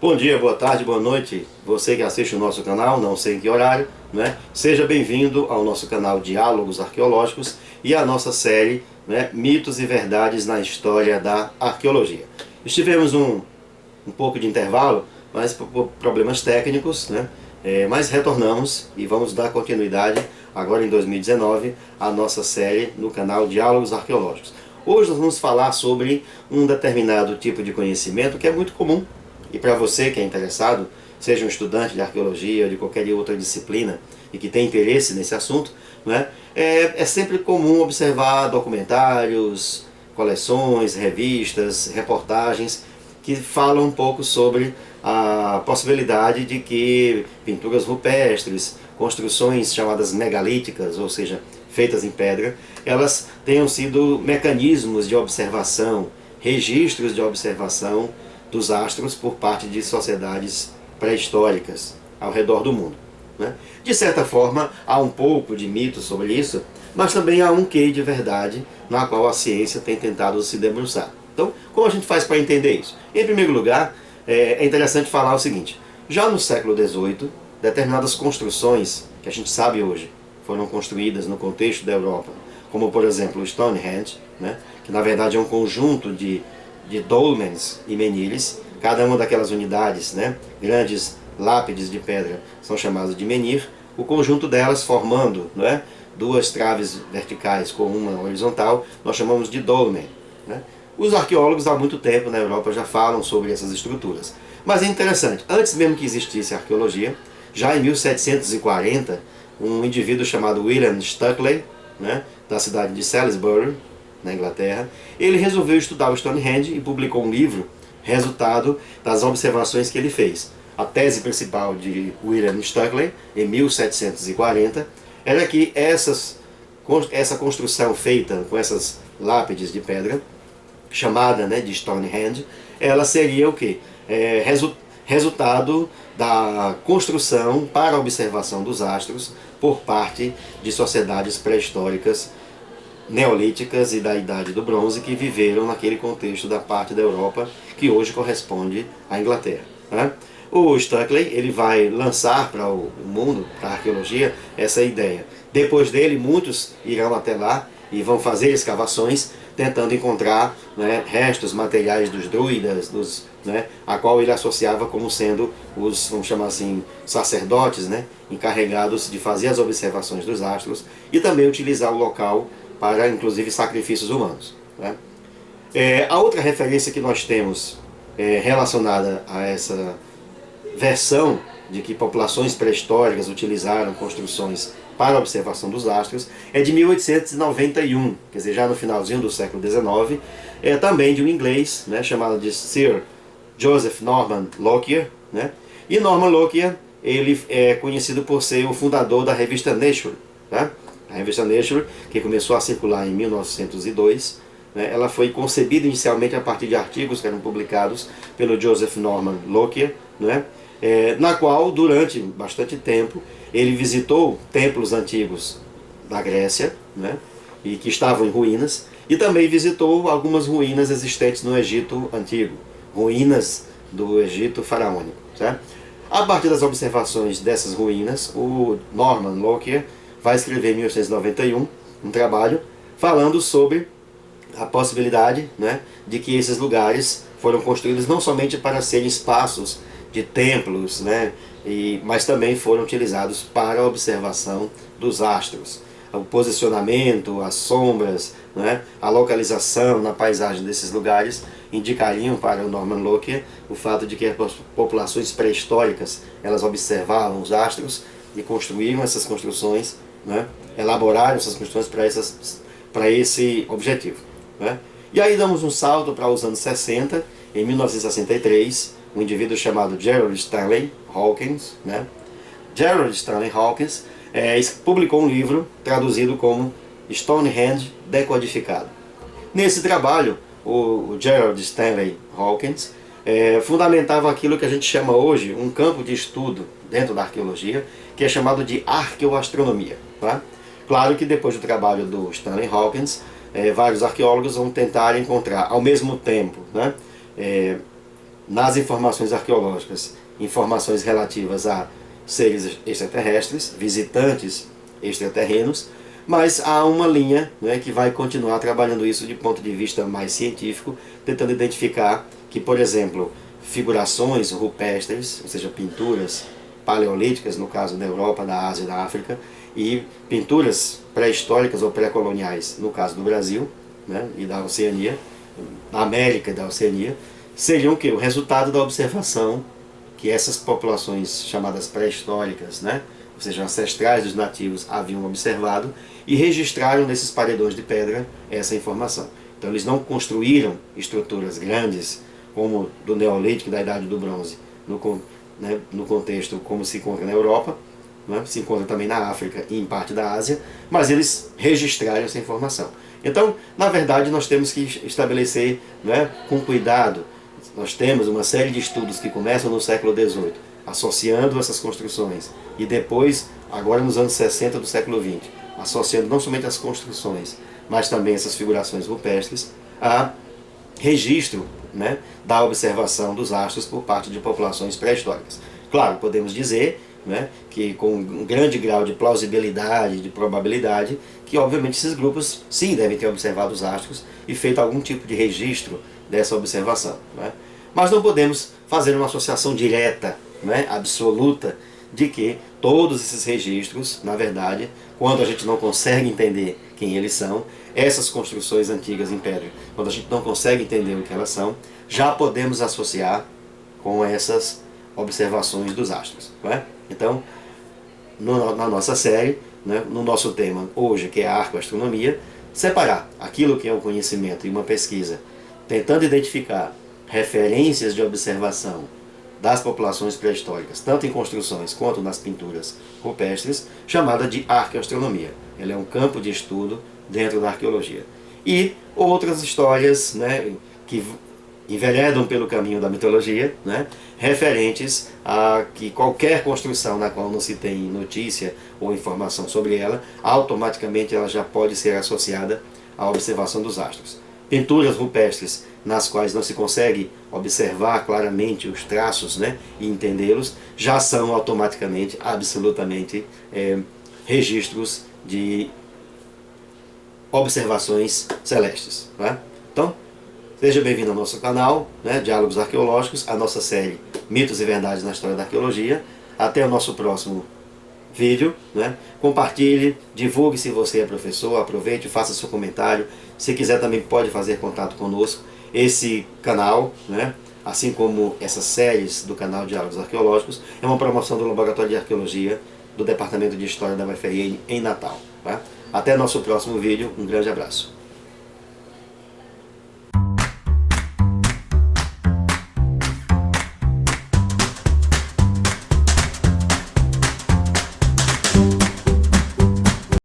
Bom dia, boa tarde, boa noite, você que assiste o nosso canal, não sei em que horário, né? Seja bem-vindo ao nosso canal Diálogos Arqueológicos e à nossa série, né, Mitos e Verdades na História da Arqueologia. Estivemos um pouco de intervalo, mas por problemas técnicos, né? Mas retornamos e vamos dar continuidade agora em 2019 à nossa série no canal Diálogos Arqueológicos. Hoje nós vamos falar sobre um determinado tipo de conhecimento que é muito comum. E para você que é interessado, seja um estudante de arqueologia ou de qualquer outra disciplina e que tem interesse nesse assunto, né, é sempre comum observar documentários, coleções, revistas, reportagens que falam um pouco sobre a possibilidade de que pinturas rupestres, construções chamadas megalíticas, ou seja, feitas em pedra, elas tenham sido mecanismos de observação, registros de observação dos astros por parte de sociedades pré-históricas ao redor do mundo, né? De certa forma, há um pouco de mito sobre isso, mas também há um quê de verdade na qual a ciência tem tentado se debruçar. Então, como a gente faz para entender isso? Em primeiro lugar, é interessante falar o seguinte: já no século XVIII, determinadas construções que a gente sabe hoje foram construídas no contexto da Europa, como por exemplo o Stonehenge, né, que na verdade é um conjunto de dolmens e menires. Cada uma daquelas unidades, né, grandes lápides de pedra, são chamadas de menhir. O conjunto delas formando, né, duas traves verticais com uma horizontal, nós chamamos de dolmen, né? Os arqueólogos há muito tempo na Europa já falam sobre essas estruturas. Mas é interessante, antes mesmo que existisse a arqueologia, já em 1740, um indivíduo chamado William Stukeley, né, da cidade de Salisbury, na Inglaterra, ele resolveu estudar o Stonehenge e publicou um livro, resultado das observações que ele fez. A tese principal de William Stukeley, em 1740, era que essa construção feita com essas lápides de pedra, chamada, né, de Stonehenge, ela seria o quê? Resultado da construção para a observação dos astros por parte de sociedades pré-históricas neolíticas e da Idade do Bronze que viveram naquele contexto da parte da Europa que hoje corresponde à Inglaterra, né? O Stukeley, ele vai lançar para o mundo, para a arqueologia, essa ideia. Depois dele, muitos irão até lá e vão fazer escavações tentando encontrar, né, restos materiais dos druidas, né, a qual ele associava como sendo os, vamos chamar assim, sacerdotes, né, encarregados de fazer as observações dos astros e também utilizar o local para, inclusive, sacrifícios humanos, né? A outra referência que nós temos relacionada a essa versão de que populações pré-históricas utilizaram construções para a observação dos astros é de 1891, quer dizer, já no finalzinho do século XIX, também de um inglês, né, chamado de Sir Joseph Norman Lockyer, né? E Norman Lockyer, ele é conhecido por ser o fundador da revista Nature, né? A revista Nature, que começou a circular em 1902, né, ela foi concebida inicialmente a partir de artigos que eram publicados pelo Joseph Norman Lockyer, né, na qual, durante bastante tempo, ele visitou templos antigos da Grécia, né, e que estavam em ruínas, e também visitou algumas ruínas existentes no Egito Antigo, ruínas do Egito faraônico, certo? A partir das observações dessas ruínas, o Norman Lockyer vai escrever em 1891 um trabalho falando sobre a possibilidade, né, de que esses lugares foram construídos não somente para serem espaços de templos, né, mas também foram utilizados para a observação dos astros. O posicionamento, as sombras, né, a localização na paisagem desses lugares indicariam para o Norman Lockyer o fato de que as populações pré-históricas elas observavam os astros e construíram essas construções, né, elaboraram essas construções para esse objetivo, né? E aí damos um salto para os anos 60, em 1963, um indivíduo chamado Gerald Stanley Hawkins, né? Gerald Stanley Hawkins publicou um livro traduzido como Stonehenge Decodificado. Nesse trabalho, o Gerald Stanley Hawkins fundamentava aquilo que a gente chama hoje um campo de estudo dentro da arqueologia, que é chamado de arqueoastronomia, tá? Claro que depois do trabalho do Stanley Hawkins, vários arqueólogos vão tentar encontrar ao mesmo tempo, né, nas informações arqueológicas, informações relativas a seres extraterrestres, visitantes extraterrenos, mas há uma linha, né, que vai continuar trabalhando isso de ponto de vista mais científico, tentando identificar que, por exemplo, figurações rupestres, ou seja, pinturas paleolíticas, no caso da Europa, da Ásia e da África, e pinturas pré-históricas ou pré-coloniais, no caso do Brasil, né, e da Oceania, da América e da Oceania, seriam o quê? O resultado da observação que essas populações chamadas pré-históricas, né, ou seja, ancestrais dos nativos, haviam observado e registraram nesses paredões de pedra essa informação. Então eles não construíram estruturas grandes, como do Neolítico e da Idade do Bronze, no contexto como se encontra na Europa, né, se encontra também na África e em parte da Ásia, mas eles registraram essa informação. Então, na verdade, nós temos que estabelecer, né, com cuidado. Nós temos uma série de estudos que começam no século XVIII, associando essas construções, e depois, agora nos anos 60 do século XX, associando não somente as construções, mas também essas figurações rupestres, a registro, né, da observação dos astros por parte de populações pré-históricas. Claro, podemos dizer, né, que com um grande grau de plausibilidade, de probabilidade, que obviamente esses grupos sim devem ter observado os astros e feito algum tipo de registro dessa observação, né? Mas não podemos fazer uma associação direta, né, absoluta, de que todos esses registros, na verdade, quando a gente não consegue entender quem eles são, essas construções antigas em pedra, quando a gente não consegue entender o que elas são, já podemos associar com essas observações dos astros, né? Então, na nossa série, né, no nosso tema hoje, que é a arcoastronomia, separar aquilo que é o conhecimento e uma pesquisa, tentando identificar referências de observação das populações pré-históricas, tanto em construções quanto nas pinturas rupestres, chamada de arqueoastronomia. Ela é um campo de estudo dentro da arqueologia. E outras histórias, né, que enveredam pelo caminho da mitologia, né, referentes a que qualquer construção na qual não se tem notícia ou informação sobre ela, automaticamente ela já pode ser associada à observação dos astros. Pinturas rupestres nas quais não se consegue observar claramente os traços, né, e entendê-los, já são automaticamente, absolutamente, registros de observações celestes, né? Então, seja bem-vindo ao nosso canal, né, Diálogos Arqueológicos, a nossa série Mitos e Verdades na História da Arqueologia. Até o nosso próximo vídeo, né? Compartilhe, divulgue se você é professor, aproveite, faça seu comentário. Se quiser também pode fazer contato conosco. Esse canal, né, assim como essas séries do canal Diálogos Arqueológicos, é uma promoção do Laboratório de Arqueologia do Departamento de História da UFRN em Natal, tá? Até nosso próximo vídeo, um grande abraço.